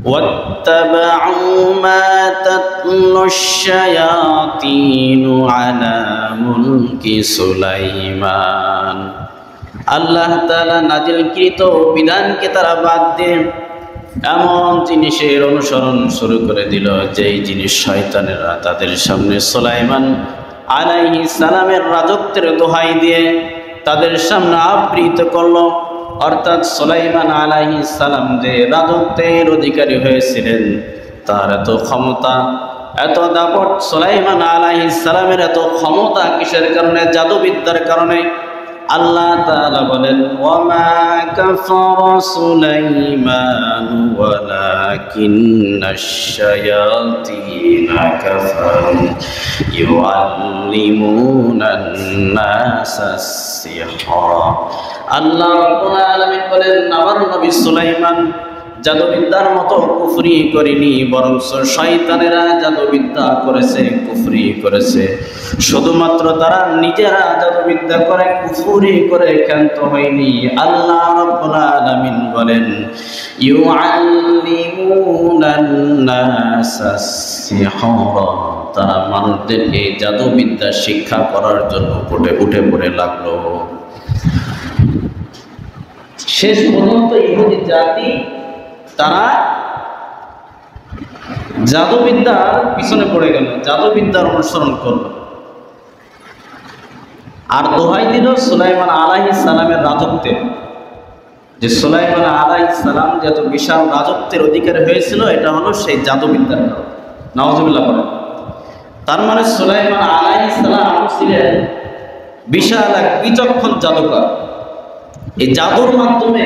واتبعوا ما تتلو الشياطين على ملك سليمان আল্লাহ তাআলা নাজিলকৃত বিধানকে তারা বাদ দিয়ে এমন জিনিসের অনুসরণ শুরু করে দিল যেই জিনিস শয়তানেরা তাদের সামনে সুলাইমান আলাইহিস সালামের রাজত্বের দোহাই দিয়ে তাদের সামনে আবৃত করলো। অর্থাৎ সুলাইমান আলাইহিস সালাম যে রাজত্বের অধিকারী হয়েছিলেন, তার এত ক্ষমতা, এত দাপট, সুলাইমান আলাইহিস সালামের এত ক্ষমতা কিসের কারণে? জাদুবিদ্যার কারণে। আল্লাহ তাআলা বলেন, ওয়ামা কাফারা সুলাইমান ওয়ালাকিন্নাশ শায়াতিনা কাফারু ইউআল্লিমুনান নাসাস সিহরা। আল্লাহ রাব্বুল আলামিন বলেন, আমার নবী সুলাইমান জাদুবিদ্যার মতো কুফরি করেনি, বরং শয়তানেরা জাদুবিদ্যা করেছে, কুফরি করেছে। শুধুমাত্র তারা নিজেরা জাদুবিদ্যা করে কুফরি করে ক্ষান্ত হয়নি। আল্লাহ রাব্বুল আলামিন বলেন, ইউআল্লিমুনান নাসাস সিহরা, তারা মানুষদেরকে জাদুবিদ্যা শিক্ষা করার জন্য উঠে পড়ে লাগলো। শেষ পর্যন্ত ইহুদি জাতি তারা জাদুবিদ্যার পিছনে পড়ে গেল, জাদুবিদ্যার অনুসরণ করল, আর দোহাই দিল সুলাইমান আলাইহিস সালামের রাজত্বের। যে সুলাইমান আলাইহিস সালাম যত বিশাল রাজত্বের অধিকারী হয়েছিল, এটা হলো সেই জাদুবিদ্যার কারণে। নাউজুবিল্লাহ বলেন। তার মানে সুলাইমান আলাইহিস সালাম ছিলেন বিশাল এক বিচক্ষণ জাদুকর। এই জাদুর মাধ্যমে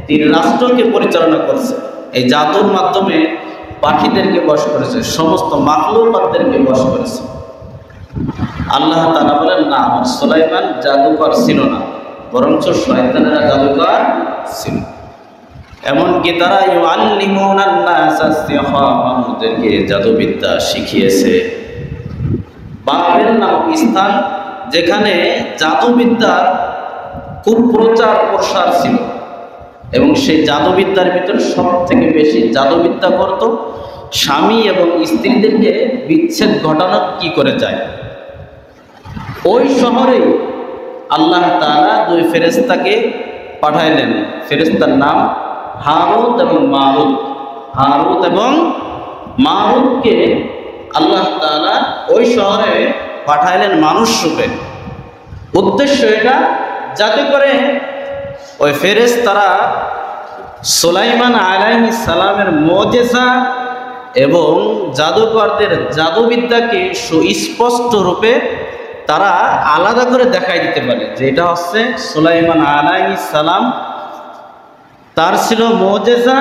তিনি রাষ্ট্রকে পরিচালনা করছে। এই জাদুর মাধ্যমে পাখিদেরকে বশ করেছে, সমস্ত মাখলুকাতদেরকে বশ করেছে। আল্লাহ তাআলা বলেন, না, আমার সুলাইমান জাদুকর ছিল না, বরঞ্চ শয়তানেরা জাদুকর ছিল। এমনকি তারা ইউআল্লিমুনান নাসাস সিহরা, মানুষদেরকে জাদুবিদ্যা শিখিয়েছে। বাবেল নামক স্থান, যেখানে জাদুবিদ্যার খুব প্রচার প্রসার ছিল, এবং সেই জাদুবিদ্যার ভিতরে সব থেকে বেশি জাদুবিদ্যা করত স্বামী এবং স্ত্রীদেরকে বিচ্ছেদ ঘটানো কি করে যায়। ওই শহরে আল্লাহ তাআলা দুই ফেরেশতাকে পাঠাইলেন। ফেরেশতার নাম হারুত এবং মারুত। হারুত এবং মারুতকে আল্লাহ তাআলা ওই শহরে পাঠাইলেন মানুষ রূপে। উদ্দেশ্য এটা, যাতে করে ওই ফেরেশতারা সুলাইমান আলাইহিস সালামের মুজিজা এবং জাদুকরদের জাদুবিদ্যাকে সুস্পষ্ট রূপে তারা আলাদা করে দেখাই দিতে পারে যে এটা হচ্ছে সুলাইমান আলাইহিস সালাম, তার ছিল মুজিজা,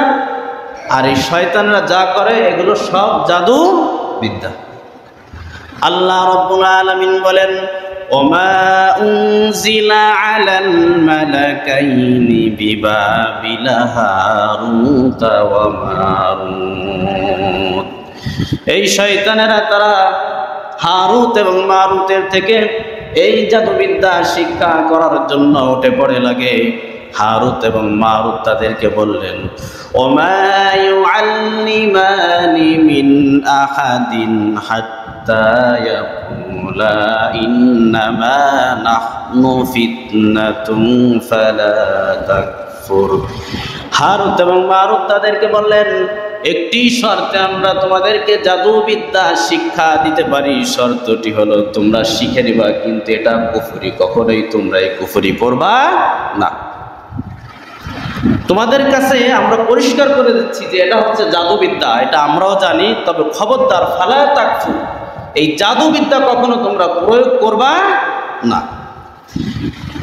আর এই শয়তানরা যা করে এগুলো সব জাদুবিদ্যা। আল্লাহ রাব্বুল আলামিন বলেন, وما أنزل على الملكين ببابل هاروت وماروت। এই শয়তানেরা তারা হারুত এবং মারুতের থেকে এই জাদুবিদ্যা শিক্ষা করার জন্য উঠে পড়ে লাগে। হারুত এবং মারুত তাদেরকে বললেন, ওমা ইউআল্লিমানি মিন আহাদিন হাত্তা ইয়াকুলা ইন্নামা নাহনু ফিতনাতুন ফালা তাকফুর। হারুত এবং মারুত তাদেরকে বললেন, একটি শর্তে আমরা তোমাদেরকে জাদুবিদ্যা শিক্ষা দিতে পারি, শর্তটি হলো তোমরা শিখে নিবা, কিন্তু এটা কুফরি, কখনোই তোমরা এই কুফরি করবা না। তোমাদের কাছে আমরা পরিষ্কার করে দিচ্ছি যে এটা হচ্ছে জাদুবিদ্যা, এটা আমরাও জানি, তবে খবরদার ফালা তাকফুর, এই জাদুবিদ্যা কখনো তোমরা প্রয়োগ করবা না।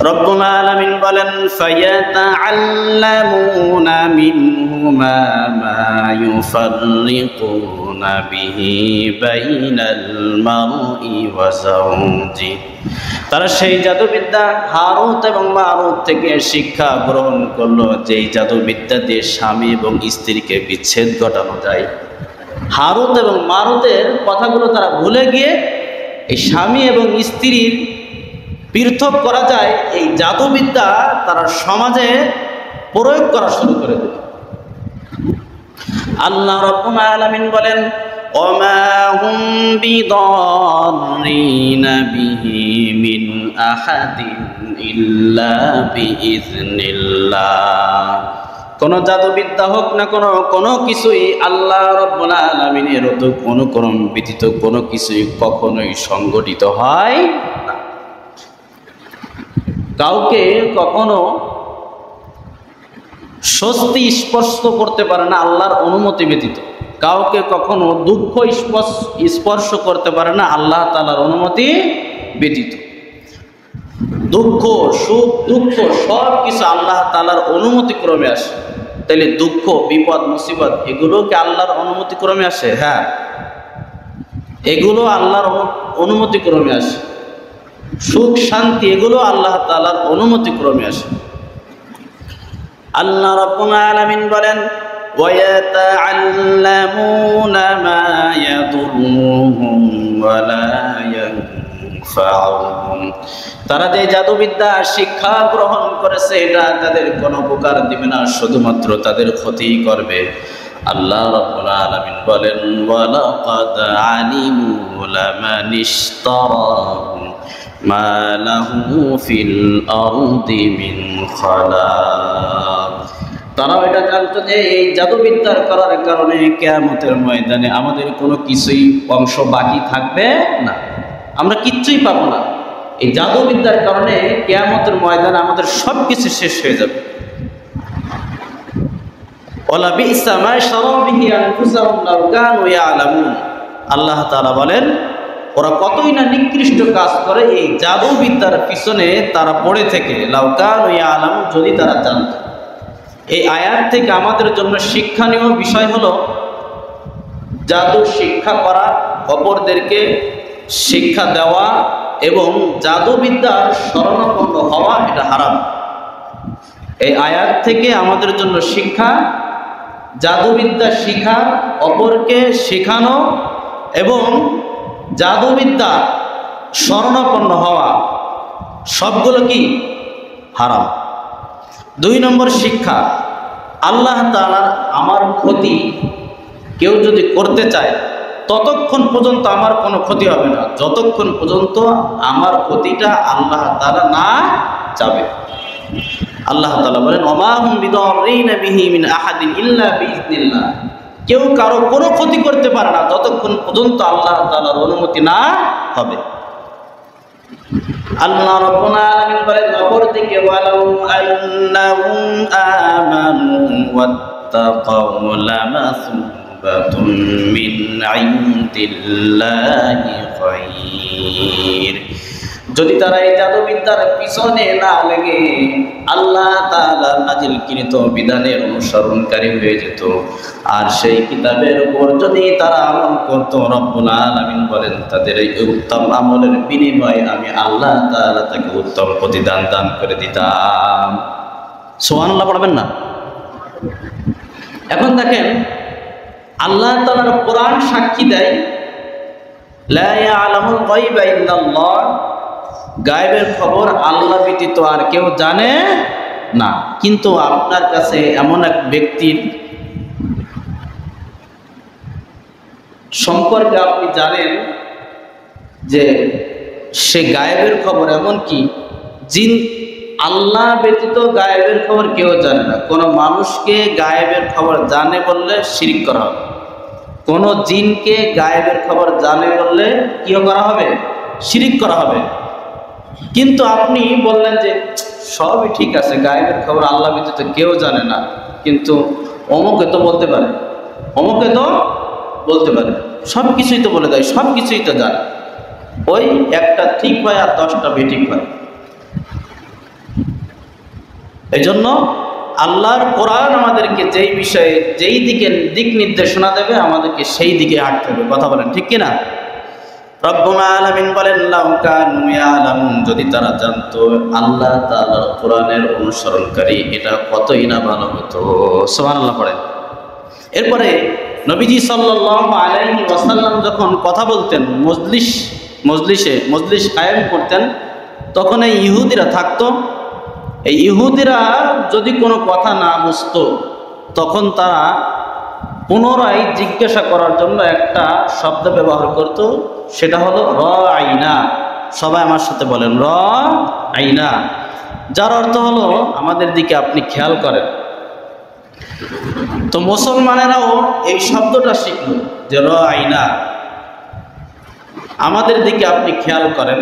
রব্বুল আলামিন বলেন, ফায়াতাআল্লামুনা মিনহুমা মা ইউফাররিকুনা বিহি বাইনাল মারই ওয়া যাওজি। তারা সেই জাদুবিদ্যা হারুত এবং মারুত থেকে শিক্ষা গ্রহণ করলো, যেই জাদুবিদ্যা দিয়ে স্বামী এবং স্ত্রীকে বিচ্ছেদ ঘটানো যায়। হারুত এবং মারুতের কথাগুলো তারা ভুলে গিয়ে এই স্বামী এবং স্ত্রীর পৃথক করা যায়, এই জাদুবিদ্যা তারা সমাজে প্রয়োগ করা শুরু করে দিল। আল্লাহ রাব্বুল আলামিন বলেন ওমা হুম বিদাররিনা বিহি মিন আহাদিন ইল্লা বিইজনিল্লাহ। কোন জাদুবিদ্যা হোক না কোনো কিছুই আল্লাহ রাব্বুল আলামিনের অনুকরণ ব্যতীত কোনো কিছুই কখনোই সংগঠিত হয় না। কাউকে কখনো স্বস্তি স্পর্শ করতে পারে না আল্লাহর অনুমতি ব্যতীত, কাউকে কখনো দুঃখ স্পর্শ করতে পারে না আল্লাহ তাআলার অনুমতি ব্যতীত। দুঃখ সুখ দুঃখ সব কিছু আল্লাহ তাআলার অনুমতি ক্রমে আসে। তাইলে দুঃখ বিপদ মুসিবত এগুলো কি আল্লাহর অনুমতি ক্রমে আসে? হ্যাঁ, এগুলো আল্লাহর অনুমতি ক্রমে আসে। সুখ শান্তি এগুলো আল্লাহ তাআলার অনুমতি ক্রমে আসে। আল্লাহ রাব্বুল আলামিন বলেন ওয়ায়াতাআল্লামুনা মা ইয়াদুররুহুম ওয়া লা ইয়ানফাউহুম। তারা যে জাদুবিদ্যা শিক্ষা গ্রহণ করেছে এটা তাদের কোনো উপকার দিবে না, শুধুমাত্র তাদের ক্ষতি করবে। আল্লাহ রাব্বুল আলামিন বলেন ওয়ালাকাদ আলিমু লামানিশতারাহু মা লাহু ফিল আরদি মিন খালাক। তারাও এটা জানতো যে এই জাদুবিদ্যার করার কারণে কিয়ামতের ময়দানে আমাদের কোনো কিছুই অংশ বাকি থাকবে না, আমরা কিচ্ছুই পাবো না। এই জাদুবিদ্যার কারণে কিয়ামতের ময়দানে আমাদের সব কিছু শেষ হয়ে যাবে। ওয়ালা বিসা মা শারাউ বিহি আনফুসাহুম লাউ কানু ইয়ালামুন। আল্লাহ তাআলা বলেন ওরা কতই না নিকৃষ্ট কাজ করে এই জাদুবিদ্যার পিছনে তারা পড়ে থেকে, লাউ কানু ইয়ালামুন, যদি তারা জানত। এই আয়াত থেকে আমাদের জন্য শিক্ষণীয় বিষয় হলো জাদু শিক্ষা করা, অপরদেরকে শিক্ষা দেওয়া এবং জাদুবিদ্যার শরণাপন্ন হওয়া এটা হারাম। এই আয়াত থেকে আমাদের জন্য শিক্ষা, জাদুবিদ্যা শিখা, অপরকে শেখানো এবং জাদুবিদ্যা শরণাপন্ন হওয়া সবগুলো কি হারাম। 2 নম্বর শিক্ষা, আল্লাহ তাআলা আমার ক্ষতি কেউ যদি করতে চায় ততক্ষণ পর্যন্ত আমার কোনো ক্ষতি হবে না, যতক্ষণ পর্যন্ত আমার ক্ষতিটা আল্লাহ তাআলা না চাবে। আল্লাহ তাআলা বলেন ওমা হুম বিদাররিনা বিহি মিন আহাদিন ইল্লা বিইজনিল্লাহ। কেউ কারো কোনো ক্ষতি করতে পারে না যতক্ষণ পর্যন্ত আল্লাহ তাআলার অনুমতি না হবে। আল্লাহ রাব্বুল আলামিন বলেন অপরদিকে ওয়ালাউ আন্নাহুম আমানু ওয়াত্তাকাউ লামাসুবাতুম মিন ইনদিল্লাহি খায়র। যদি তারা এই জাদুবিদ্যার পিছনে না লেগে আল্লাহ তাআলার নাজিলকৃত বিধানের অনুসরণকারী হয়ে যেত আর সেই কিতাবের উপর যদি তারা আমল করত, রব্বুল আলামিন বলেন তাদের এই উত্তম আমলের বিনিময়ে আমি আল্লাহ তাআলা তাকে উত্তম প্রতিদান দান করে দিতাম। সুবহানাল্লাহ পড়বেন না? এখন দেখেন আল্লাহ তাআলার কোরআন সাক্ষী দেয় লা ইয়ালামুল গায়বা ইল্লাল্লাহ, গায়েবের খবর আল্লাহ ব্যতীত আর কেউ জানে না। কিন্তু আপনার কাছে এমন এক ব্যক্তির সম্পর্কে আপনি জানেন যে সে গায়েবের খবর, এমনকি জিন, আল্লাহ ব্যতীত গায়েবের খবর কেউ জানে না। কোনো মানুষকে গায়েবের খবর জানে বললে শিরক করা হবে, কোনো জিনকে গায়েবের খবর জানে বললে কি করা হবে? শিরক করা হবে। কিন্তু আপনি বললেন যে সবই ঠিক আছে, গায়েবের খবর আল্লাহ ব্যতীত কেউ জানে না, কিন্তু অমুকে তো বলতে পারে, অমুকে তো বলতে পারে, সব কিছুই তো বলে দেয়, সব কিছুই তো জানে। ওই একটা ঠিক হয় আর 10টা বেঠিক হয়। এই জন্য আল্লাহর কোরআন আমাদেরকে যেই বিষয়ে যেই দিক নির্দেশনা দেবে আমাদেরকে সেই দিকে হাঁটতে হবে। কথা বলেন ঠিক কিনা? রব্বুল আলামিন বলেন লাউ কানু ইয়ালামুন, যদি তারা জানতো আল্লাহ তাআলার কোরআনের অনুসরণকারী এটা কতই না ভালো হতো। সুবহানাল্লাহ পড়েন। এরপরে নবীজি সাল্লাল্লাহু আলাইহি ওয়াসাল্লাম যখন কথা বলতেন, মজলিস কায়েম করতেন, তখন এই ইহুদিরা থাকতো। এই ইহুদিরা যদি কোনো কথা না বুঝতো তখন তারা পুনরায় জিজ্ঞাসা করার জন্য একটা শব্দ ব্যবহার করত, সেটা হলো রাআইনা। সবাই আমার সাথে বলেন রাআইনা, যার অর্থ হলো আমাদের দিকে আপনি খেয়াল করেন। তো মুসলমানেরাও এই শব্দটা শিখল যে রাআইনা, আমাদের দিকে আপনি খেয়াল করেন।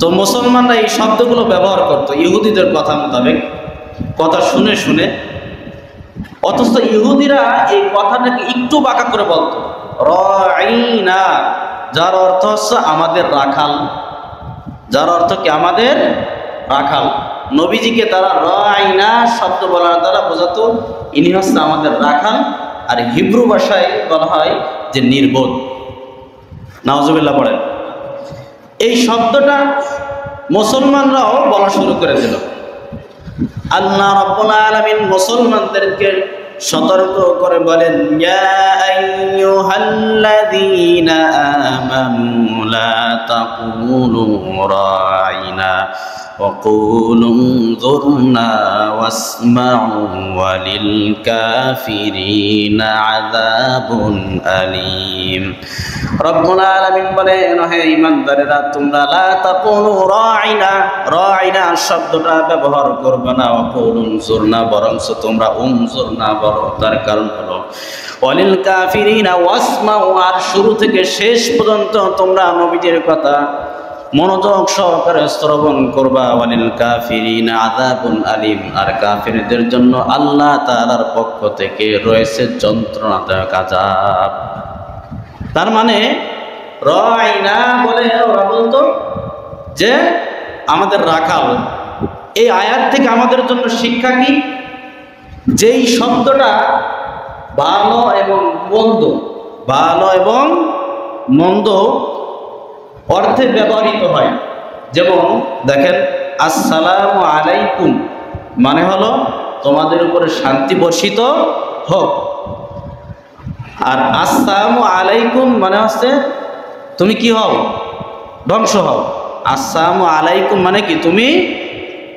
তো মুসলমানরা এই শব্দগুলো ব্যবহার করত ইহুদিদের কথা মোতাবেক, কথা শুনে শুনে। অথচ ইহুদিরা এই কথাটাকে একটু বাঁকা করে বলতো রাআইনা, যার অর্থ হচ্ছে আমাদের রাখাল, যার অর্থ কি আমাদের রাখাল। নবীজিকে তারা রাআইনা শব্দ বলার দ্বারা বোঝাতো ইনি হচ্ছে আমাদের রাখাল। আর হিব্রু ভাষায় বলা হয় যে নির্বোধ। নাউজুবিল্লাহ পড়েন। এই শব্দটা মুসলমানরাও বলা শুরু করে দিল। আল্লাহ রাব্বুল আলামিন মুসলমানদেরকে সতর্ক করে বলেন, ইয়া আইয়ুহাল্লাযীনা আমানু লা তাকুলু রাঈনা ওয়া কুলু যুরনা ওয়াসমাউ ওয়ালিল কাফিরিনা আযাবুন আলীম। রব্বুল আলামিন বলেন, হে ঈমানদারেরা, তোমরা লা তাকুলু রাঈনা, রাঈনা শব্দটা ব্যবহার করবে না। ওয়া কুলু যুরনা, বরংস তোমরা উনজুরনা বলো। তার কারণ হলো ওয়ালিল কাফিরিনা ওয়াসমাউ, আর শুরু থেকে শেষ পর্যন্ত তোমরা নবীজির কথা মনোযোগ সহকারে শ্রবণ করবা। ওয়ালিল কাফিরিনা আযাবুন আলীম, আর কাফিরদের জন্য আল্লাহ তাআলার পক্ষ থেকে রয়েছে যন্ত্রণাদায়ক আযাব। তার মানে রাঈনা বলে ওরা বলতো যে আমাদের রাখাল। এই আয়াত থেকে আমাদের জন্য শিক্ষা কি? যেই শব্দটা ভালো এবং মন্দ, ভালো এবং মন্দ অর্থে ব্যবহৃত হয়। যেমন দেখেন, আসসালামু আলাইকুম মানে হলো তোমাদের উপরে শান্তি বর্ষিত হোক। আর আসসালামু আলাইকুম মানে হচ্ছে তুমি কি হও? ধ্বংস হও। আসসালামু আলাইকুম মানে কি? তুমি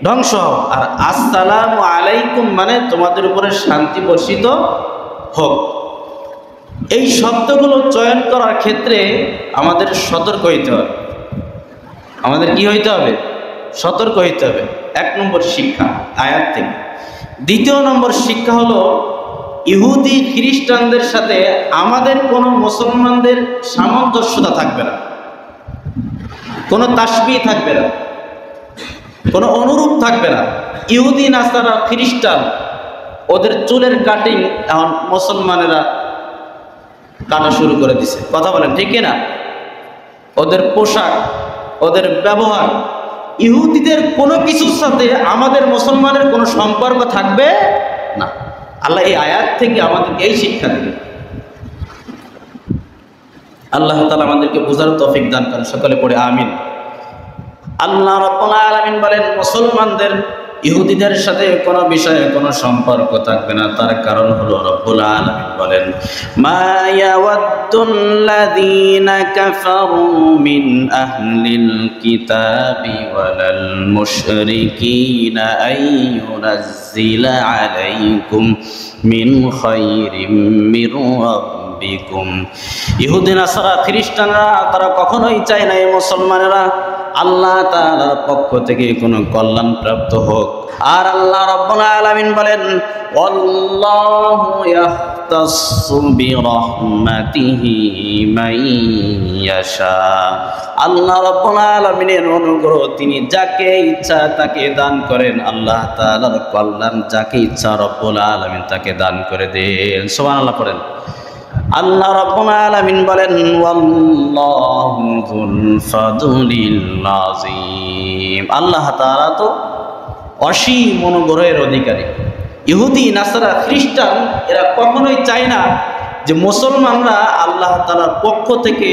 ধ্বংস হও। আর আসসালামু আলাইকুম মানে তোমাদের উপরে শান্তি বর্ষিত হোক। এই শব্দগুলো চয়ন করার ক্ষেত্রে আমাদের সতর্ক হইতে হবে। আমাদের কি হইতে হবে? সতর্ক হইতে হবে। 1 নম্বর শিক্ষা আয়াত থেকে। 2 নম্বর শিক্ষা হলো, ইহুদি খ্রিস্টানদের সাথে আমাদের কোনো মুসলমানদের সামঞ্জস্যতা থাকবে না, কোনো তাসবিহ থাকবে না, কোনো অনুরূপ থাকবে না। ইহুদি নাসারা খ্রিস্টান ওদের চুলের কাটিং এখন মুসলমানেরা কাটা শুরু করে দিছে। কথা বলেন ঠিক না? ওদের পোশাক, ওদের ব্যবহার, ইহুদিদের কোনো কিছুর সাথে আমাদের মুসলমানের কোনো সম্পর্ক থাকবে না। আল্লাহ এই আয়াত থেকে আমাদের এই শিক্ষা দিলেন। আল্লাহ তাআলা আমাদেরকে বোঝার তৌফিক দান করেন। সকলে পড়ে আমিন। আল্লাহ রাব্বুল আলামিন বলেন, মুসলমানদের ইহুদিদের সাথে কোনো বিষয়ে কোনো সম্পর্ক থাকবে না। তার কারণ হলো রব্বুল আলামিন বলেন, মা ইয়াওয়াদ্দুল্লাযীনা কাফারু মিন আহলিল কিতাবি ওয়ালাল মুশরিকিনা আইয়ুনাজ্জিলা আলাইকুম মিন খায়রিম মির রাব্বিকুম। ইহুদি নাসারা খ্রিস্টানরা তারা কখনোই চায় না এই মুসলমানেরা আল্লাহ তাআলার পক্ষ থেকে কোনো কল্যাণ প্রাপ্ত হোক। আর আল্লাহ রাব্বুল আলামিন বলেন, আল্লাহু ইয়াখতাসসু বিরহমাতিহি মান ইয়াশা। আল্লাহ রাব্বুল আলামিনের অনুগ্রহ তিনি যাকে ইচ্ছা তাকে দান করেন। আল্লাহ তাআলার কল্যাণ যাকে ইচ্ছা রব্বুল আলামিন তাকে দান করে দেন। সুবহানাল্লাহ পড়েন। আল্লাহ রাব্বুল আলামিন বলেন, ওয়াল্লাহু যুল ফাদলিল আযীম। আল্লাহ তাআলা তো অসীম অনুগ্রহের অধিকারী। ইহুদি নাসারা খ্রিস্টান এরা কখনোই চায় না যে মুসলমানরা আল্লাহ তাআলার পক্ষ থেকে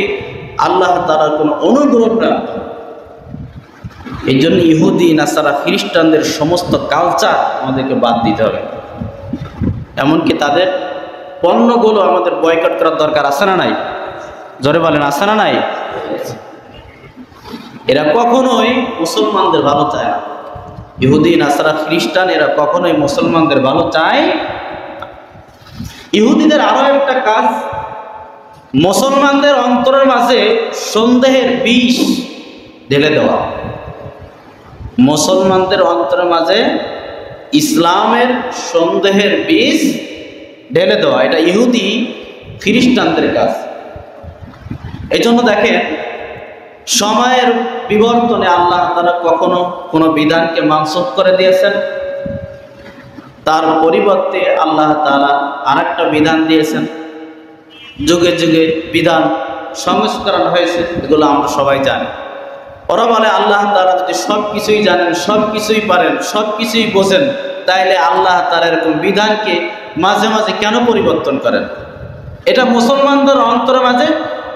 আল্লাহ তাআলার কোনো অনুগ্রহ প্রাপ্ত। এই জন্য ইহুদি নাসারা খ্রিস্টানদের সমস্ত কালচার আমাদেরকে বাদ দিতে হবে। এমনকি তাদের পণ্যগুলো আমাদের বয়কট করার দরকার আছে না নাই? জোরে বলেন, আছে না নাই? এরা কখনোই মুসলমানদের ভালো চায় না। ইহুদি নাসারা খ্রিস্টান এরা কখনোই মুসলমানদের ভালো চায়। ইহুদিদের আরো একটা কাজ, মুসলমানদের অন্তরের মাঝে সন্দেহের বিষ ঢেলে দেওয়া। মুসলমানদের অন্তরের মাঝে ইসলামের সন্দেহের বীজ ঢেলে দেওয়া, এটা ইহুদি খ্রিস্টানদের কাজ। এই জন্য দেখেন, সময়ের বিবর্তনে আল্লাহ তাআলা কখনো কোনো বিধানকে মানসুখ করে দিয়েছেন, তার পরিবর্তে আল্লাহ তাআলা আরেকটা বিধান দিয়েছেন। যুগে যুগে বিধান সংস্করণ হয়েছে, এগুলো আমরা সবাই জানি। ওরা বলে আল্লাহ তাআলা যদি সব কিছুই জানেন, সব কিছুই পারেন, সব কিছুই বোঝেন, তাইলে আল্লাহ তাআলা এরকম বিধানকে মাঝে মাঝে কেন পরিবর্তন করেন? এটা মুসলমানদের অন্তরের মাঝে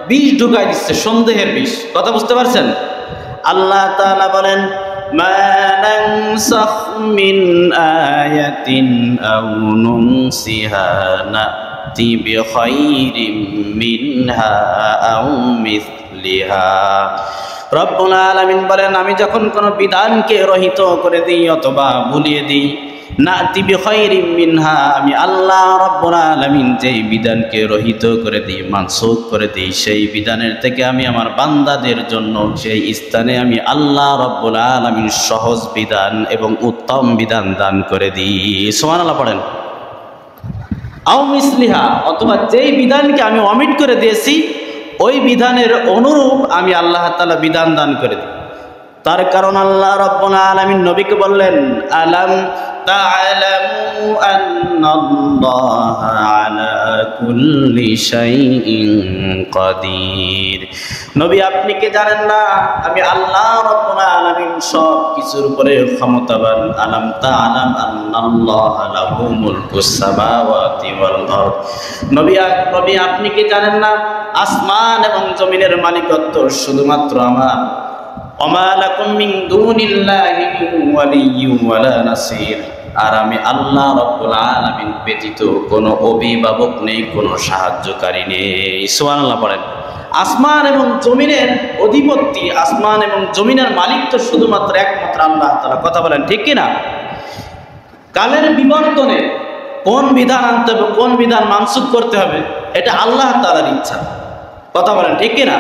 বিষ ঢুকাই দিচ্ছে, সন্দেহের বিষ। কথা বুঝতে পারছেন? আল্লাহ তাআলা বলেন, মা নানসাখ মিন আয়াতিন আও নুনসিহা নাতি বিখাইরিম মিনহা আও মিসলিহা। রব্বুল আলামিন বলেন, আমি যখন কোনো বিধানকে রহিত করে দিই অথবা ভুলিয়ে দিই, নাতি বিখাইরিম মিনহা, আমি আল্লাহ রব্বুল আলামিন যেই বিধানকে রহিত করে দিই, মানসুখ করে দিই, সেই বিধানের থেকে আমি আমার বান্দাদের জন্য সেই স্থানে আমি আল্লাহ রব্বুল আলামিন সহজ বিধান এবং উত্তম বিধান দান করে দিই। সুবহানাল্লাহ পড়েন। আও মিসলিহা, অথবা যেই বিধানকে আমি অমিট করে দিয়েছি ওই বিধানের অনুরূপ আমি আল্লাহ তাআলা বিধান দান করে দিই। তার কারণ আল্লাহ রাব্বুল আলামিন নবীকে বললেন, আলাম তা'লামু আন্নাল্লাহা আলা কুল্লি শাইইন কাদির। নবী, আপনি কি জানেন না আমি আল্লাহ রাব্বুল আলামিন সব কিছুর উপরে ক্ষমতাবান। আলাম তা'লাম আন্নাল্লাহা লাহু মুলকুস সামাওয়াতি ওয়াল আরদ। নবী, আপনি কি জানেন না আসমান এবং জমিনের মালিকত্ব শুধুমাত্র আমার। ওমা লাকুম মিন দুনিল্লাহি মিন ওয়ালিয়্যিন ওয়ালা নাসির। আর আমি আল্লাহ রাব্বুল আলামিন ব্যতীত কোনো অভিভাবক নেই, কোনো সাহায্যকারী নেই। সুবহানাল্লাহ পড়েন। আসমান এবং জমিনের অধিপতি, আসমান এবং জমিনের মালিক তো শুধুমাত্র একমাত্র আল্লাহ তাআলা। কথা বলেন ঠিক কিনা? কালের বিবর্তনে কোন বিধান আনতে হবে, কোন বিধান মানসুখ করতে হবে, এটা আল্লাহ তাআলার ইচ্ছা। কথা বলেন ঠিক কিনা?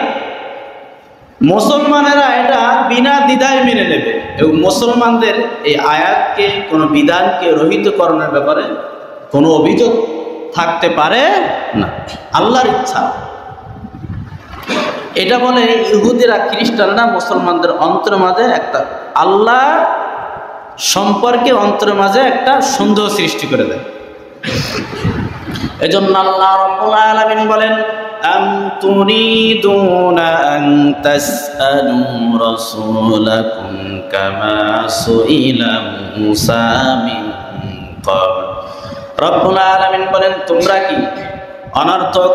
মুসলমানেরা এটা বিনা দ্বিধায় মেনে নেবে এবং মুসলমানদের এই আয়াতকে, কোনো বিধানকে রহিতকরণের ব্যাপারে কোনো অভিযোগ থাকতে পারে না। আল্লাহর ইচ্ছা। এটা বলে ইহুদিরা, খ্রিস্টানরা মুসলমানদের অন্তরের মাঝে একটা আল্লাহ সম্পর্কে অন্তরের মাঝে একটা সন্দেহ সৃষ্টি করে দেয়। এজন্য আল্লাহ রাব্বুল আলামিন বলেন, আম তুরিদুনা আন তাসআলু রাসূলাকুম কামা সুইলা মূসা মিন ক্বাবল। রব্বুল আলামিন বলেন, তোমরা কি অনর্থক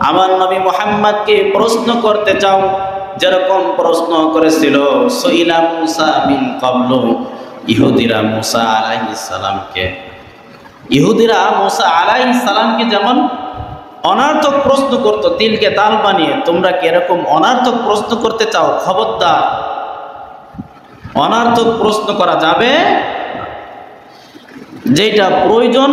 আমার নবী মুহাম্মদকে প্রশ্ন করতে চাও, যেরকম প্রশ্ন করেছিল সুইলা মূসা মিন ক্বাবল, ইহুদিরা মূসা আলাইহিস সালামকে। ইহুদিরা মূসা আলাইহিস সালামকে যেমন অনার্থক প্রশ্ন করত, তিলকে তাল বানিয়ে, তোমরা কি এরকম অনার্থক প্রশ্ন করতে চাও? খবরদার, অনার্থক প্রশ্ন করা যাবে। যেটা প্রয়োজন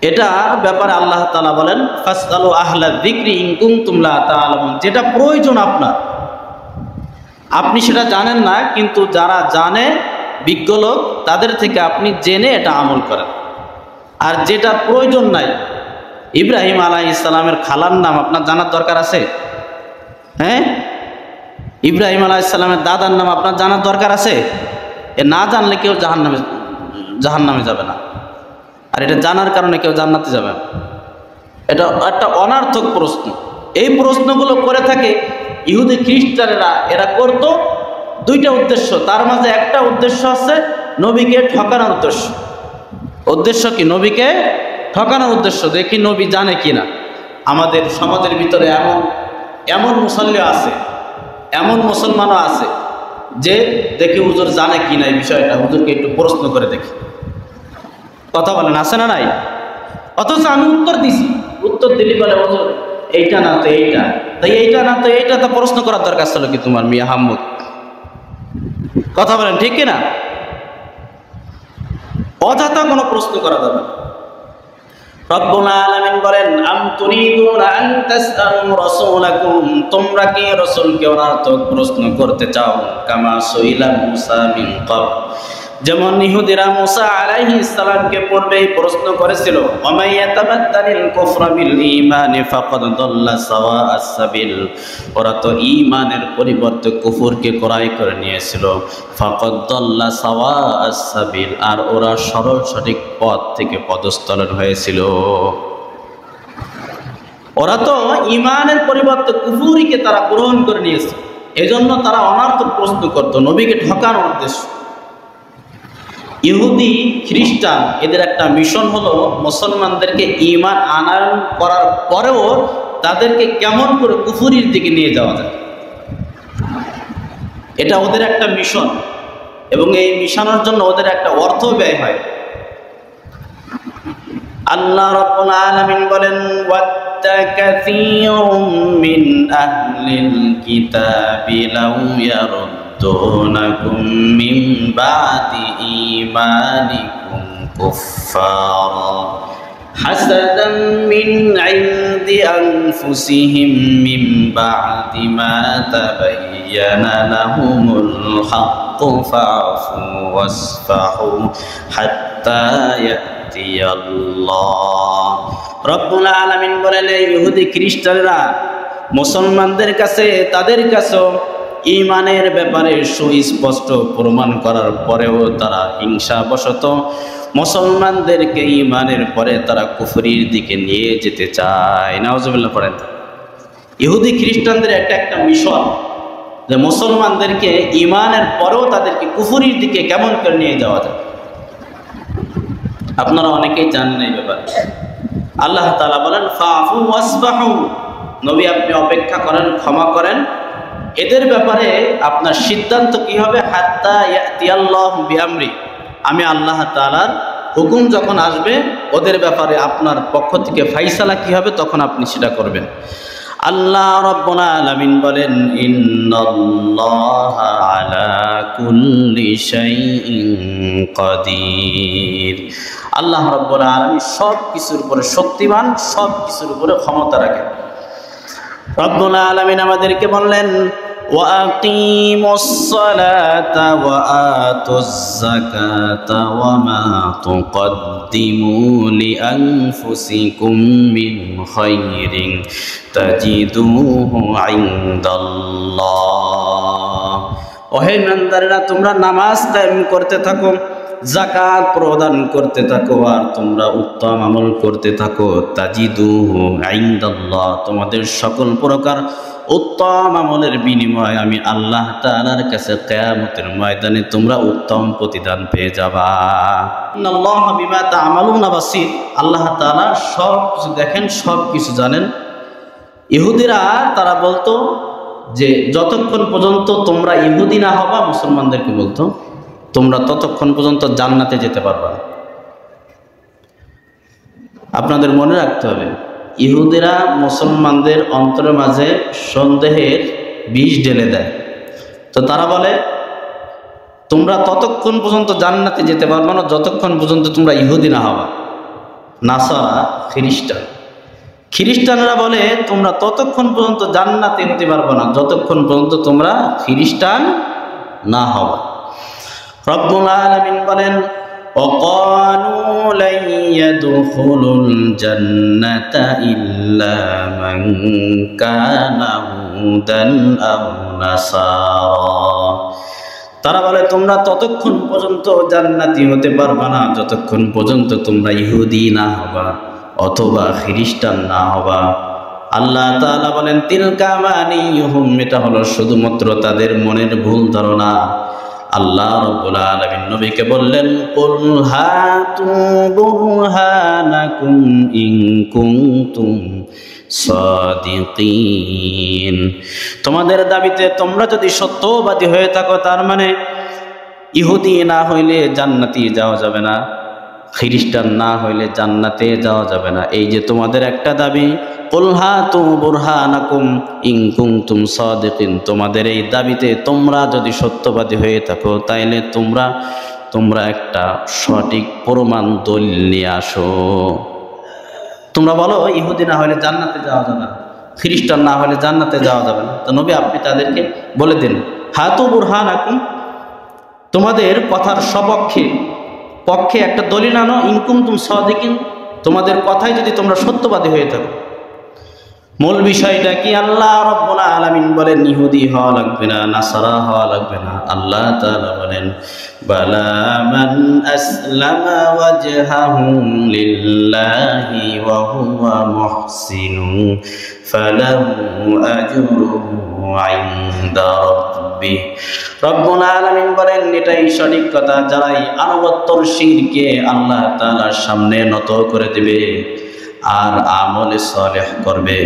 এটার ব্যাপারে আল্লাহ তাআলা বলেন, ফাসআলু আহলা যিকরি ইন কুনতুম লা তা'লামুন। যেটা প্রয়োজন আপনার, আপনি সেটা জানেন না, কিন্তু যারা জানে, বিজ্ঞ লোক, তাদের থেকে আপনি জেনে এটা আমল করেন। আর যেটা প্রয়োজন নাই, ইব্রাহিম আলাইহিস সালামের খালার নাম আপনার জানার দরকার আছে? হ্যাঁ, ইব্রাহিম আলাইহিস সালামের দাদার নাম আপনার জানার দরকার আছে? এ না জানলে কেউ জাহান্নামে যাবে না, আর এটা জানার কারণে কেউ জান্নাতে যাবে না। এটা একটা অনার্থক প্রশ্ন। এই প্রশ্নগুলো করে থাকে ইহুদি খ্রিস্টানেরা। এরা করত দুইটা উদ্দেশ্য, তার মাঝে একটা উদ্দেশ্য আছে নবীকে ঠকানোর উদ্দেশ্য। উদ্দেশ্য কি? নবীকে ঠকানোর উদ্দেশ্য। দেখি নবী জানে কিনা। আমাদের সমাজের ভিতরে এমন মুসল্লি আছে, এমন মুসলমানও আছে যে দেখি হুজুর জানে কিনা এই বিষয়টা, হুজুরকে একটু প্রশ্ন করে দেখি। কথা বলেন, আছে না নাই? অথচ আমি উত্তর দিছি, উত্তর দিলি বলে হুজুর এইটা না তো এইটা, তাই এইটা না তো এইটা, তো প্রশ্ন করার দরকার ছিল কি তোমার মিয়া হাম্মুদ? কথা বলেন ঠিক কিনা? অযথা কোনো প্রশ্ন করা যাবে না। রব্বুল আলামিন বলেন, আম তুরিদুনা আন তাসআলু রাসূলাকুম, তোমরা কি রাসূলকে অনার্থক প্রশ্ন করতে চাও? কামা সুইলা মূসা মিন ক্বাবল, যেমন ইহুদিরা মূসা আলাইহিস সালামকে পূর্বেই প্রশ্ন করেছিল, ওয়া মান ইয়াতাবাদ্দালিল কুফরা বিল ঈমানি ফাকাদ দাল্লা সাওয়াআস সাবিল, ওরা তো ঈমানের পরিবর্তে কুফরকে ক্রয় করে নিয়েছিল। ফাকাদ দাল্লা সাওয়াআস সাবিল, আর ওরা সরল সঠিক পথ থেকে পদস্থলন হয়েছিল। ওরা তো ঈমানের পরিবর্তে কুফরিকে তারা গ্রহণ করে নিয়েছে, এজন্য তারা অনার্থক প্রশ্ন করত নবীকে ঠকানোর উদ্দেশ্য। ইহুদি খ্রিস্টান এদের একটা মিশন হলো মুসলমানদেরকে ঈমান আনয়ন করার পরেও তাদেরকে কেমন করে কুফরির দিকে নিয়ে যাওয়া যায়, এটা ওদের একটা মিশন, এবং এই মিশনের জন্য ওদের একটা অর্থ ব্যয় হয়। আল্লাহ রাব্বুল আলামিন বলেন, ওয়াত্তা কাসীরুম মিন আহলিল কিতাবি লাউ ইয়ারুদ্দুনাকুম মিন বাদি ঈমানিকুম কুফফারা হাসাদান মিন ইনদি আনফুসিহিম মিন বাদি মা তাবাyyana লাহুমুল হাক্কু ফা'ফু ওয়াসফাহু হাত্তা রব্বুল আলামিন বলেন, ইহুদি খ্রিস্টানরা মুসলমানদের কাছে তাদের কাছে ঈমানের ব্যাপারে সুস্পষ্ট প্রমাণ করার পরেও তারা হিংসাবশত মুসলমানদেরকে ঈমানের পরে তারা কুফরির দিকে নিয়ে যেতে চায়। নাউজুবিল্লাহ পড়েন। ইহুদি খ্রিস্টানদের একটা মিশন যে মুসলমানদেরকে ঈমানের পরেও তাদেরকে কুফরির দিকে কেমন করে নিয়ে যাওয়া যায়। আপনারা অনেকেই জানেন এই ব্যাপারে। আল্লাহ তাআলা বলেন, ফাফু ওয়াসবাহু, নবী আপনি অপেক্ষা করেন, ক্ষমা করেন। এদের ব্যাপারে আপনার সিদ্ধান্ত কি হবে? হাত্তা ইয়াতিয়াল্লাহু বিআমরি, আমি আল্লাহ তাআলার হুকুম যখন আসবে ওদের ব্যাপারে আপনার পক্ষ থেকে ফাইসালা কি হবে তখন আপনি সেটা করবেন। আল্লাহ রাব্বুল আলামিন বলেন, ইন্নাল্লাহা আলা কুল্লি শাইইন কাদির, আল্লাহ রাব্বুল আলামিন সব কিছুর উপরে শক্তিমান, সব কিছুর উপরে ক্ষমতা রাখেন। রাব্বুল আলামিন আমাদেরকে বললেন, ওয়া আকিমুস সালাতা ওয়া আতুজ যাকাতা ওয়া মা তুকদ্দিমু লিআনফুসিকুম মিন খায়রিন তাজিদুহু ইনদাল্লাহ। ওহে ইমানদারেরা, তোমরা নামাজ কায়েম করতে থাকো, যাকাত প্রদান করতে থাকো, আর তোমরা উত্তম আমল করতে থাকো। তাজিদুহু ইনদাল্লাহ, তোমাদের সকল প্রকার উত্তম আমলের বিনিময় আমি আল্লাহ তাআলার কাছে কিয়ামতের ময়দানে তোমরা উত্তম প্রতিদান পেয়ে যাবা। ইন্নাল্লাহা বিমা তা'মালুনা বাসীর, আল্লাহ তাআলা সব কিছু দেখেন, সব কিছু জানেন। ইহুদিরা তারা বলতো যে যতক্ষণ পর্যন্ত তোমরা ইহুদি না হবা, মুসলমানদেরকে বলতো তোমরা ততক্ষণ পর্যন্ত জান্নাতে যেতে পারবা না। আপনাদের মনে রাখতে হবে, ইহুদিরা মুসলমানদের অন্তরের মাঝে সন্দেহের বিষ ঢেলে দেয়। তো তারা বলে তোমরা ততক্ষণ পর্যন্ত জান্নাতে যেতে পারবে না যতক্ষণ পর্যন্ত তোমরা ইহুদি না হবা। নাসারা খ্রিস্টানরা বলে তোমরা ততক্ষণ পর্যন্ত জান্নাতে যেতে পারবে না যতক্ষণ পর্যন্ত তোমরা খ্রিস্টান না হবা। রব্বুল আলামিন বলেন, وقالوا لن يدخل الجنة إلا من كان هودا أو نصارى, তারা বলে তোমরা ততক্ষণ পর্যন্ত জান্নাতি হতে পারবে না যতক্ষণ পর্যন্ত তোমরা ইহুদি না হবা অথবা খ্রিস্টান না হবা। আল্লাহ তাআলা বলেন, তিলকা আমানিয়ুহুম, এটা হলো শুধুমাত্র তাদের মনের ভুল ধারণা। আল্লাহ রাব্বুল আলামিন নবীকে বললেন, কুল হাতু বুরহানাকুম ইন কুনতুম সাদিকিন, তোমাদের দাবিতে তোমরা যদি সত্যবাদী হয়ে থাকো, তার মানে ইহুদি না হইলে জান্নাতে যাওয়া যাবে না, খ্রিস্টান না হইলে জান্নাতে যাওয়া যাবে না, এই যে তোমাদের একটা দাবি, কুল হাতু বুরহানাকুম ইন কুনতুম সাদিকিন, তোমাদের এই দাবিতে তোমরা যদি সত্যবাদী হয়ে থাকো তাইলে তোমরা একটা সঠিক প্রমাণ দলিল নিয়ে আসো। তোমরা বলো ইহুদি না হলে জান্নাতে যাওয়া যাবে না, খ্রিস্টান না হলে জান্নাতে যাওয়া যাবে না। তো নবী আপনি তাদেরকে বলে দিন, হাতু বুরহানাকুম, তোমাদের কথার পক্ষে একটা দলিল আনো, ইনকুম তুম সাদিকিন, তোমাদের কথাই যদি তোমরা সত্যবাদী হয়ে থাকো। মূল বিষয়টা কি? আল্লাহ রাব্বুল আলামিন বলেন ইহুদি হওয়া লাগবে না, নাসারা হওয়া লাগবে না। আল্লাহ তাআলা বলেন বালা মান আসলামা ওয়াজহাহু লিল্লাহি ওয়া হুয়া মুহসিনুন ফালাহু আজরুহু ইনদা রাব্বিহি। রব্বুল আলামিন বলেন এটাই সঠিক কথা, যারাই আনুগত্যর শিরকে আল্লাহ তাআলার সামনে নত করে দিবে আর আমলে সালেহ করবে,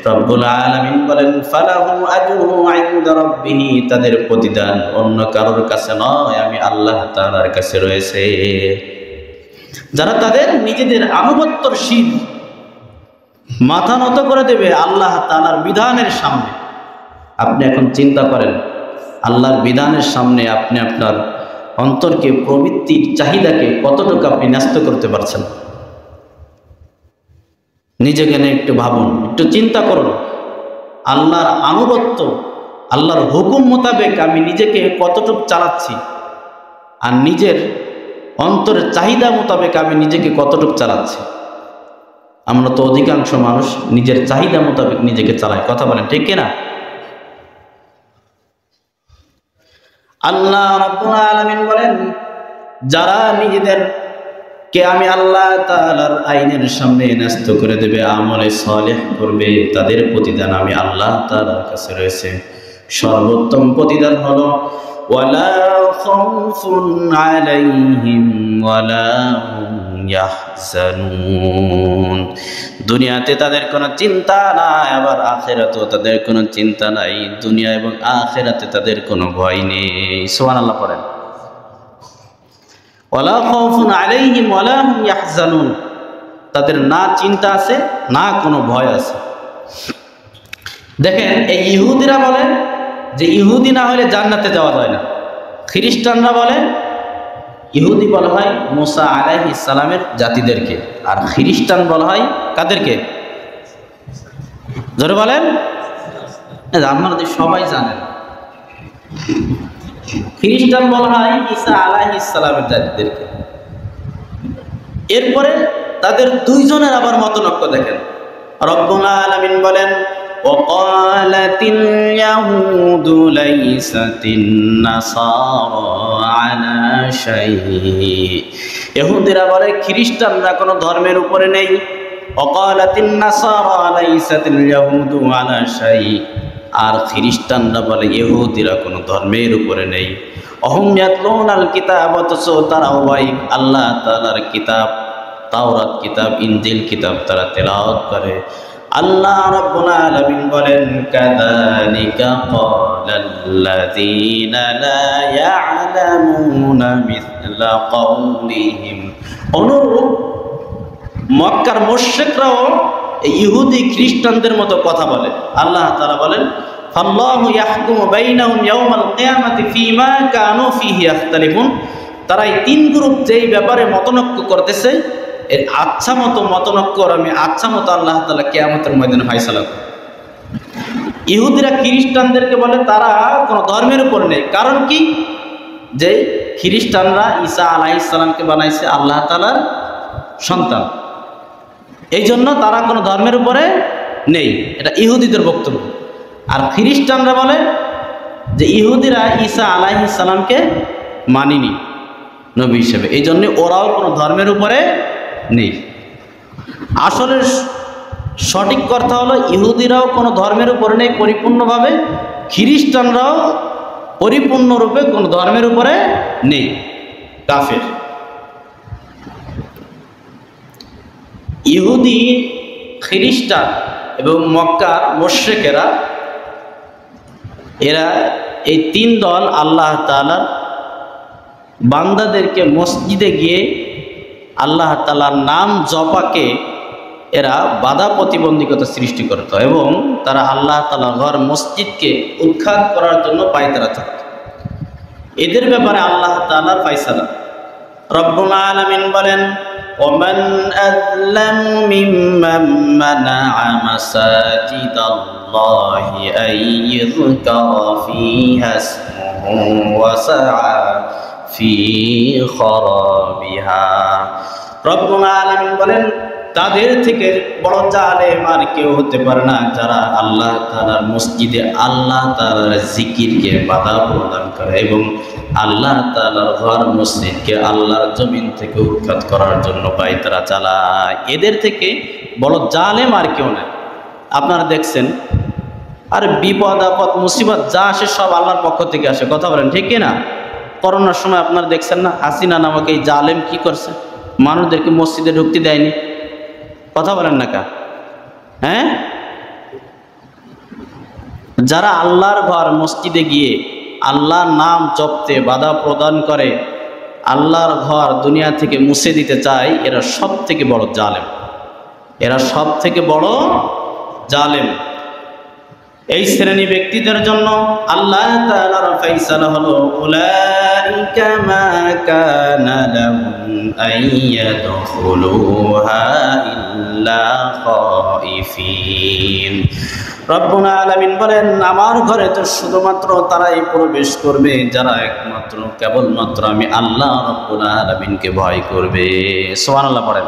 রব্বুল আলামিন বলেন ফালাহু আজরুহু ইনদা রাব্বিহি, তাদের প্রতিদান অন্য কারোর কাছে নয়, আমি আল্লাহ তাআলার কাছে রয়েছে। যারা তাদের নিজেদের আনুগত্যর শির মাথা নত করে দেবে আল্লাহ তাআলার বিধানের সামনে। আপনি এখন চিন্তা করেন, আল্লাহর বিধানের সামনে আপনি আপনার অন্তরকে, প্রবৃত্তির চাহিদাকে কতটুকু আপনি ন্যস্ত করতে পারছেন? নিজেকে নিয়ে একটু ভাবুন, একটু চিন্তা করুন। আল্লাহর আনুগত্য, আল্লাহর হুকুম মোতাবেক আমি নিজেকে কতটুকু চালাচ্ছি, আর নিজের অন্তরের চাহিদা মোতাবেক আমি নিজেকে কতটুকু চালাচ্ছি। আমরা তো অধিকাংশ মানুষ নিজের চাহিদা মোতাবেক নিজেকে চালাই, কথা বলেন ঠিক কিনা? আল্লাহ রাব্বুল আলামিন বলেন যারা নিজেদেরকে আমি আল্লাহ তাআলার আইনের সামনে ন্যস্ত করে দেবে, আমলে সালেহ করবে, তাদের প্রতিদান আমি আল্লাহ তাআলার কাছে রয়েছে। সর্বোত্তম প্রতিদান হলো ওয়ালা খাউফুন আলাইহিম ওয়ালা হুম ইয়াহজানুন। দুনিয়াতে তাদের কোনো চিন্তা নাই, আবার আখিরাতেও তাদের কোনো চিন্তা নাই। দুনিয়া এবং আখিরাতে তাদের কোনো ভয় নেই। সুবহানাল্লাহ পড়েন। ওয়ালা খাউফুন আলাইহিম ওয়ালা হুম ইয়াহজানুন, তাদের না চিন্তা আছে না কোনো ভয় আছে। দেখেন এই ইহুদিরা বলে যে ইহুদি না হলে জান্নাতে যাওয়া যায় না। খ্রিস্টানরা বলে, ইহুদি বলা হয় মুসা আলাইহিস সালামের জাতিদেরকে, আর খ্রিস্টান বলা হয় কাদেরকে? জোরে বলেন। আপনারা সবাই জানেন, খ্রিস্টান বলা হয় ঈসা আলাইহিস সালামের জাতিদেরকে। এরপরে তাদের দুইজনের আবার মতনৈক্য দেখেন। রব্বুল আলামিন বলেন وقالت اليهود ليست النصارى على شيء, ইহুদিরা বলে খ্রিস্টানরা কোনো ধর্মের উপরে নেই। وقالت النصارى ليست اليهود على شيء, আর খ্রিস্টানরা বলে ইহুদিরা কোনো ধর্মের উপরে নেই। অহুম ইয়াতলুনাল কিতাব, অথচ তারাও ভাই আল্লাহ তাআলার কিতাব, তাওরাত কিতাব, ইনজিল কিতাব তারা তেলাওয়াত করে। আল্লাহ রাব্বুল আলামিন বলেন কাযালিকা ক্বালাল্লাযীনা লা ইয়া'লামুনা মিসলা ক্বাউলিহিম। অনুরূপ মক্কার মুশরিকরাও ইহুদি খ্রিস্টানদের মতো কথা বলে। আল্লাহ তাআলা বলেন ফাল্লাহু ইয়াহকুমু বাইনাহুম ইয়াওমাল কিয়ামাতি ফীমা কানু ফীহি ইখতালিফুন। তারা এই তিন গ্রুপ যেই ব্যাপারে মতনৈক্য করতেছে, এর আচ্ছা মতো মতনৈক্য আমি আচ্ছা মতো আল্লাহ তাআলা কিয়ামতের ময়দানে ফয়সালা করবে। ইহুদিরা খ্রিস্টানদেরকে বলে তারা কোনো ধর্মের উপর নেই। কারণ কি? যে খ্রিস্টানরা ঈসা আলাইহিস সালামকে বানাইছে আল্লাহ তাআলার সন্তান, এই জন্য তারা কোনো ধর্মের উপরে নেই। এটা ইহুদিদের বক্তব্য। আর খ্রিস্টানরা বলে যে ইহুদিরা ঈসা আলাইহিস সালামকে মানেনি নবী হিসেবে, এই জন্য ওরাও কোনো ধর্মের উপরে নেই। আসলে সঠিক কথা হলো ইহুদিরাও কোনো ধর্মের উপরে নেই পরিপূর্ণভাবে, খ্রিস্টানরাও পরিপূর্ণরূপে কোনো ধর্মের উপরে নেই, কাফের। ইহুদি, খ্রিস্টান এবং মক্কার মুশরিকেরা, এরা এই তিন দল আল্লাহ তাআলার বান্দাদেরকে মসজিদে গিয়ে আল্লাহ তাআলার নাম জপাকে এরা বাধা প্রতিবন্ধকতা সৃষ্টি করত এবং তারা আল্লাহ তাআলার ঘর মসজিদকে উৎখাত করার জন্য পায়তারা থাকত। এদের ব্যাপারে আল্লাহ তাআলার ফয়সালা। রব্বুল আলামিন বলেন ومن أظلم ممن منع مساجد الله أن يذكر فيها اسمه وسعى في خرابها রব্বুল আলামিন বলেন তাদের থেকে বড় জালেম আর কেউ হতে পারে না যারা আল্লাহ তাআলার মসজিদে আল্লাহ তাআলার জিকিরকে বাধা প্রদান করে এবং আল্লাহ তাআলার ঘর মসজিদকে আল্লাহর জমিন থেকে উৎখাত করার জন্য পায়তারা চালায়। এদের থেকে বড় জালেম আর কেউ না। আপনারা দেখছেন আর বিপদ আপদ মুসিবত যা আসে সব আল্লাহর পক্ষ থেকে আসে, কথা বলেন ঠিক কিনা? করোনার সময় আপনারা দেখছেন না হাসিনা নামক এই জালেম কি করছে, মানুষদেরকে মসজিদে ঢুকতে দেয়নি, কথা বলেন না কা? হ্যাঁ, যারা আল্লাহর ঘর মসজিদে গিয়ে আল্লাহর নাম জপতে বাধা প্রদান করে, আল্লাহর ঘর দুনিয়া থেকে মুছে দিতে চায়, এরা সব থেকে বড় জালেম, এরা সব থেকে বড় জালেম। এই শ্রেণী ব্যক্তিদের জন্য আল্লাহ তাআলার ফয়সালা হলো উলাইকা মা কানা লাহুম আইয়াদখুলুহা ইল্লা খাইফিন। রব্বুল আলামিন বলেন আমার ঘরে তো শুধুমাত্র তারাই প্রবেশ করবে যারা একমাত্র কেবলমাত্র আমি আল্লাহ রব্বুল আলামিনকে ভয় করবে। সুবহানাল্লাহ পড়েন।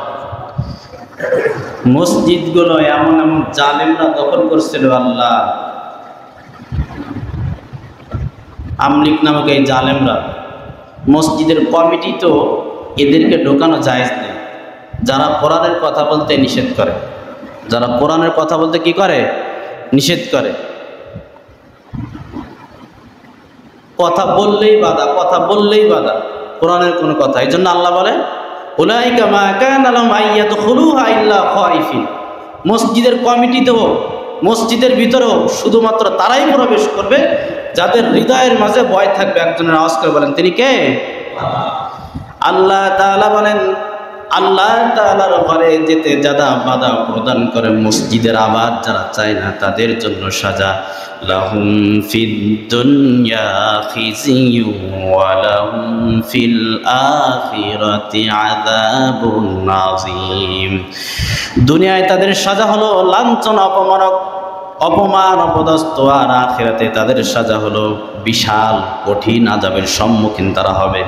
মসজিদগুলো এমন এমন জালেমরা দখল করছিল, আল্লাহ আমলিক নামক এই জালেমরা, মসজিদের কমিটি তো এদেরকে ঢোকানো জায়েজ নেই। যারা কোরআনের কথা বলতে নিষেধ করে, যারা কোরআনের কথা বলতে কি করে, নিষেধ করে, কথা বললেই বাধা, কথা বললেই বাধা, কোরআনের কোনো কথা। এই জন্য আল্লাহ বলে উলাইকা মা কানা লাহুম আইয়াদখুলুহা ইল্লা খাইফিন। মসজিদের কমিটিতেও মসজিদের ভিতরেও শুধুমাত্র তারাই প্রবেশ করবে যাদের হৃদয়ের মাঝে ভয় থাকবে। একজনের আওয়াজ করে বলেন তিনি কে? আল্লাহ তাআলা বলেন আল্লাহ তাআলার ঘরে যেতে যারা বাধা প্রদান করে, মসজিদের আবাদ যারা চায় না তাদের জন্য সাজা। লাহুম ফিদ দুনিয়া খিজিয়ুন ওয়া লাহুম ফিল আখিরাতি আযাবুন আযীম। দুনিয়ায় তাদের সাজা হলো লাঞ্ছনা, অপমান, অপদস্থ, আর আখিরাতে তাদের সাজা হলো বিশাল কঠিন আযাবের সম্মুখীন তারা হবে।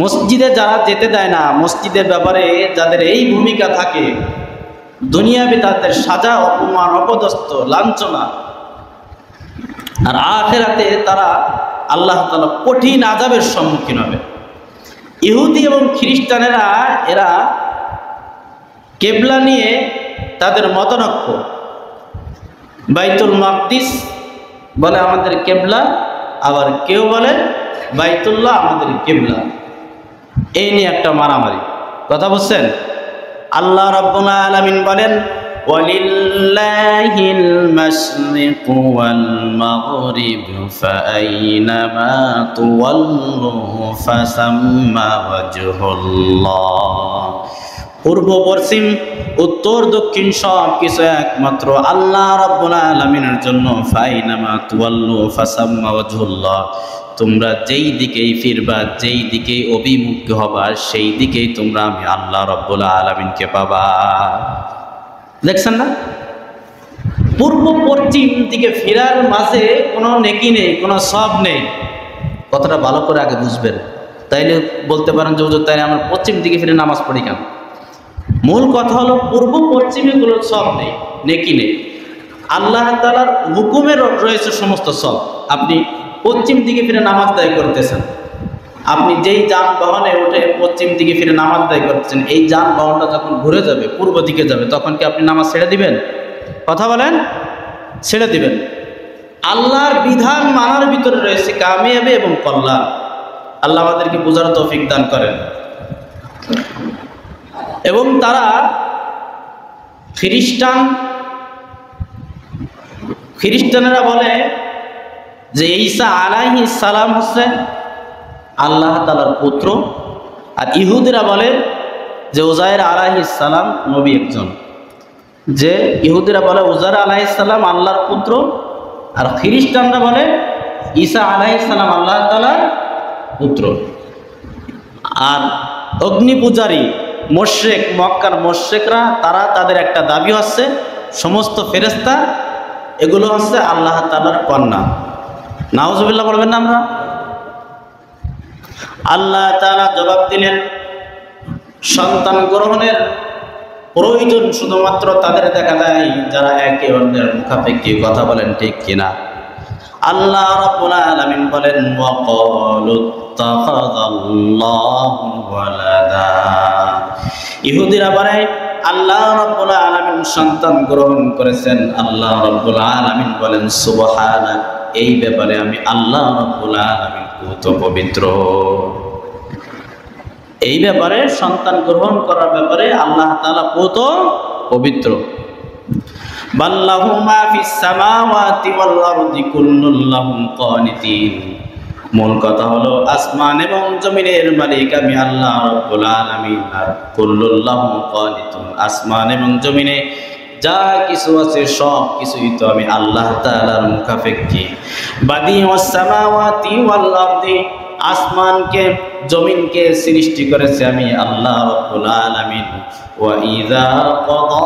মসজিদে যারা যেতে দেয় না, মসজিদের ব্যাপারে যাদের এই ভূমিকা থাকে, দুনিয়াবে তাদের সাজা অপমান, অপদস্থ, লাঞ্ছনা, আর আখিরাতে তারা আল্লাহ তাআলা কঠিন আযাবের সম্মুখীন হবে। ইহুদি এবং খ্রিস্টানেরা এরা কিবলা নিয়ে তাদের মতনৈক্য। বাইতুল মাকদিস বলে আমাদের কিবলা, আবার কেউ বলে বাইতুল্লাহ আমাদের কিবলা। এই নিয়ে একটা মারামারি, কথা বলছেন। আল্লাহ রাব্বুল আলামিন বলেন ওয়ালিল্লাহিল মাশরিকু ওয়াল মাগরিবু ফাআইনামা তুওয়াল্লু ফাসাম্মা ওয়াজহুল্লাহ। পূর্ব পশ্চিম উত্তর দক্ষিণ সব কিছু একমাত্র আল্লাহ রাব্বুল আলামিনের জন্য। ফাআইনামা তুওয়াল্লু ফাসাম্মা ওয়াজহুল্লাহ। তোমরা যেই দিকেই ফিরবা, যেই দিকেই অভিমুখ হবা, সেই দিকেই তোমরা আমি আল্লাহ রাব্বুল আলামিনকে পাবা। দেখছেন না, পূর্ব পশ্চিম দিকে ফেরার মাঝে কোনো নেকি নেই, কোনো সওয়াব নেই। কথাটা ভালো করে আগে বুঝবেন, তাইলে বলতে পারেন যে হুজুর তাইলে আমরা পশ্চিম দিকে ফিরে নামাজ পড়ি কেন? মূল কথা হলো পূর্ব পশ্চিমে কোনো সওয়াব নেই, নেকি নেই। আল্লাহ তাআলার হুকুমের রয়েছে সমস্ত সওয়াব। আপনি পশ্চিম দিকে ফিরে নামাজ আদায় করতেছেন, আপনি যেই যানবাহনে উঠে পশ্চিম দিকে ফিরে নামাজ আদায় করতেছেন, এই যানবাহনটা যখন ঘুরে যাবে পূর্ব দিকে যাবে, তখন কি আপনি নামাজ ছেড়ে দিবেন? কথা বলেন, ছেড়ে দিবেন। আল্লাহর বিধান মানার ভিতরে রয়েছে কামিয়াবি এবং কল্যাণ। আল্লাহ আমাদেরকে বোঝার তৌফিক দান করেন। এবং তারা খ্রিস্টানেরা বলে যে ঈসা আলাইহিস সালাম হচ্ছে আল্লাহ তাআলার পুত্র, আর ইহুদিরা বলে যে উজাইর আলাইহিস সালাম নবী একজন। যে ইহুদিরা বলে উজাইর আলাইহিস সালাম আল্লাহর পুত্র, আর খ্রিস্টানরা বলে ঈসা আলাইহিস সালাম আল্লাহ তাআলার পুত্র। আর অগ্নি পূজারী মুশরিক, মক্কার মুশরিকরা, তারা তাদের একটা দাবি হচ্ছে সমস্ত ফেরেশতা এগুলো হচ্ছে আল্লাহ তাআলার কন্যা। নাউজুবিল্লাহ বলবেন না আমরা? আল্লাহ তাআলা জবাব দিলেন, সন্তান গ্রহণের প্রয়োজন শুধুমাত্র তাদের দেখা দেয় যারা একে অন্যের মুখাপেক্ষি কথা বলেন, ঠিক কিনা? আল্লাহ রাব্বুল আলামিন বলেন, ওয়া ক্বালু ইত্তাখাযাল্লাহু ওয়ালাদা। ইহুদিরা বলে আল্লাহ রাব্বুল আলামিন সন্তান গ্রহণ করেছেন। আল্লাহ রাব্বুল আলামিন বলেন, সুবহানাক, এই ব্যাপারে আমি আল্লাহ রাব্বুল আলামিন পুত পবিত্র। এই ব্যাপারে সন্তান গ্রহণ করার ব্যাপারে আল্লাহ তাআলা পুত পবিত্র। বাল্লাহু মা ফিস সামাওয়াতি ওয়াল আরদি কুল্লুন লাহু কানিতিন। মূল কথা হলো আসমান এবং জমিনের মালিক আমি আল্লাহ রাব্বুল আলামিন, আর কুল্লুন লাহু কানিতুন, আসমান এবং জমিনে যা কিছু আছে সব কিছুই তো আমি আল্লাহ তাআলার মুখাপেক্ষী। বাদিউস সামাওয়াতি ওয়াল আরদি, আসমানকে জমিনকে সৃষ্টি করেছে আমি আল্লাহ রাব্বুল আলামিন। ওয়া ইযা ক্বাদা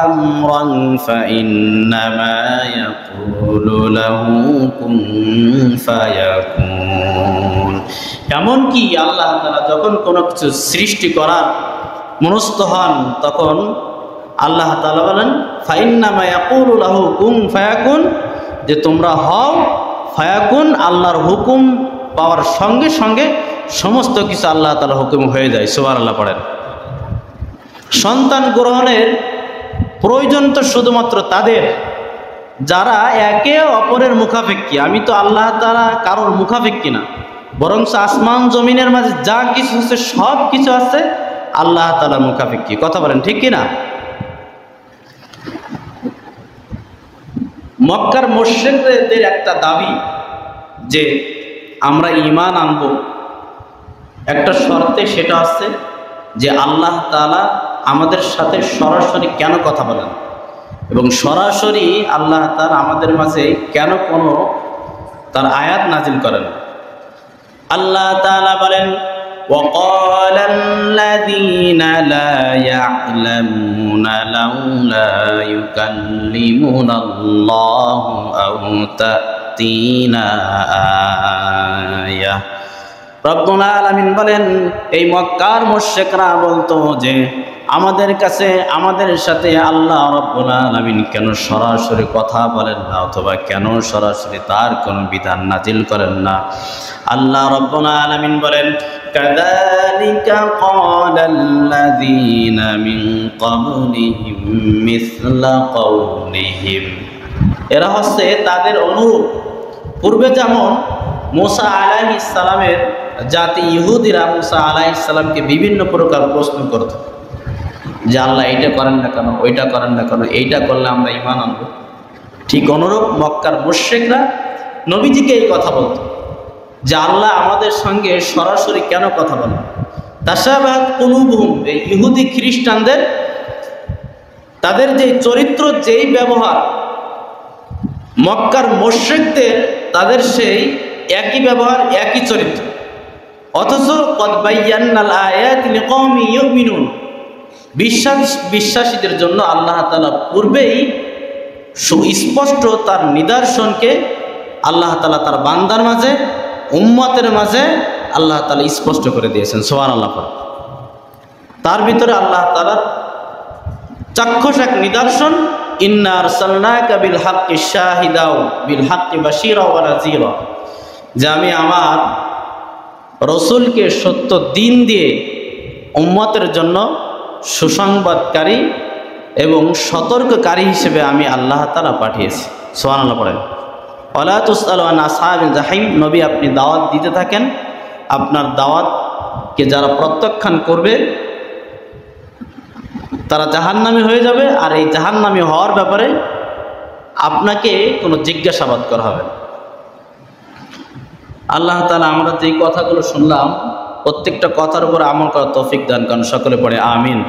আমরান ফাইন্নামা ইয়াকুলু লাহু কুন ফায়াকুন। এমন কি আল্লাহ তাআলা যখন কোনো কিছু সৃষ্টি করার মনস্থ হন তখন আল্লাহ তাআলা বলেন, ফাইন্নামা ইয়াকুলু লাহু কুন ফায়াকুন, যে তোমরা হও, ফায়াকুন আল্লাহর হুকুম পাওয়ার সঙ্গে সঙ্গে সমস্ত কিছু আল্লাহ তাআলার হুকুম হয়ে যায়। সুবহানাল্লাহ পড়েন। সন্তান গ্রহণের প্রয়োজন তো শুধুমাত্র তাদের যারা একে অপরের মুখাপেক্ষী। আমি তো আল্লাহ তাআলা কারোর মুখাপেক্ষী না, বরং আসমান জমিনের মাঝে যা কিছু আছে সব কিছু আছে আল্লাহ তাআলার মুখাপেক্ষী। কথা বলেন ঠিক কিনা? মক্কার মুশরিকদের একটা দাবি যে আমরা ঈমান আনব একটা শর্তে, সেটা হচ্ছে যে আল্লাহ তাআলা আমাদের সাথে সরাসরি কেন কথা বলেন এবং সরাসরি আল্লাহ তাআলা আমাদের মাঝে কেন কোনো তার আয়াত নাজিল করেন। আল্লাহ তাআলা বলেন, وقال الذين لا يعلمون لولا يكلمنا الله أو تأتينا آية। রব্বুল আলামিন বলেন, এই মক্কার মুশরিকরা বলতো যে আমাদের কাছে আমাদের সাথে আল্লাহ রব্বুল আলামিন কেন সরাসরি কথা বলেন না, অথবা কেন সরাসরি তার কোনো বিধান নাজিল করেন না। আল্লাহ রব্বুল আলামিন বলেন, কাযালিকা ক্বালাল্লাযীনা মিন ক্বাবলিহিম মিসলা ক্বাউলিহিম। এরা হচ্ছে তাদের অনুরূপ। পূর্বে যেমন মুসা আলাইহিস সালামের জাতি ইহুদিরা মুসা আলাইহিস সালামকে বিভিন্ন প্রকার প্রশ্ন করত যে আল্লাহ এইটা করেন না কেন, ওইটা করেন না কেন, এইটা করলে আমরা ঈমান আনব। ঠিক অনুরূপ মক্কার মুশরিকরা নবীজিকে এই কথা বলত যে আল্লাহ আমাদের সঙ্গে সরাসরি কেন কথা বলেন। তাশাবাহাত কুলুবুহুম, এই ইহুদি খ্রিস্টানদের তাদের যে চরিত্র, যেই ব্যবহার, মক্কার মুশরিকদের তাদের সেই একই ব্যবহার, একই চরিত্র, অথচ কদ বায়্যানাল আয়াতি লিকাওমি ইউমিনুন, বিশ্বাসীদের জন্য আল্লাহ তাআলা পূর্বেই সুস্পষ্ট তার নিদর্শনকে আল্লাহ তাআলা তার বান্দার মাঝে, উম্মতের মাঝে আল্লাহ তাআলা স্পষ্ট করে দিয়েছেন। সুবহানাল্লাহ। তার ভিতরে আল্লাহ তাআলার চাক্ষুষ এক নিদর্শন, ইন্না আরসালনাকা বিল হাক্কি শাহিদাও বিল হাক্কি বাশীরা ওয়া নাযীরা, যে আমি আমার রসুলকে সত্য দিন দিয়ে উম্মতের জন্য সুসংবাদকারী এবং সতর্ককারী হিসেবে আমি আল্লাহ তাআলা পাঠিয়েছি। সুবহানাল্লাহ পড়েন। ওয়ালা তুসআলু আন আসহাবিল জাহিম, নবী আপনি দাওয়াত দিতে থাকেন, আপনার দাওয়াতকে যারা প্রত্যাখ্যান করবে তারা জাহান্নামী হয়ে যাবে, আর এই জাহান্নামী হওয়ার ব্যাপারে আপনাকে কোনো জিজ্ঞাসাবাদ করা হবে না। আল্লাহ তাআলা আমরা যে কথাগুলো শুনলাম প্রত্যেকটা কথার উপর আমল করার তৌফিক দান করেন। সকলে পড়ে আমিন।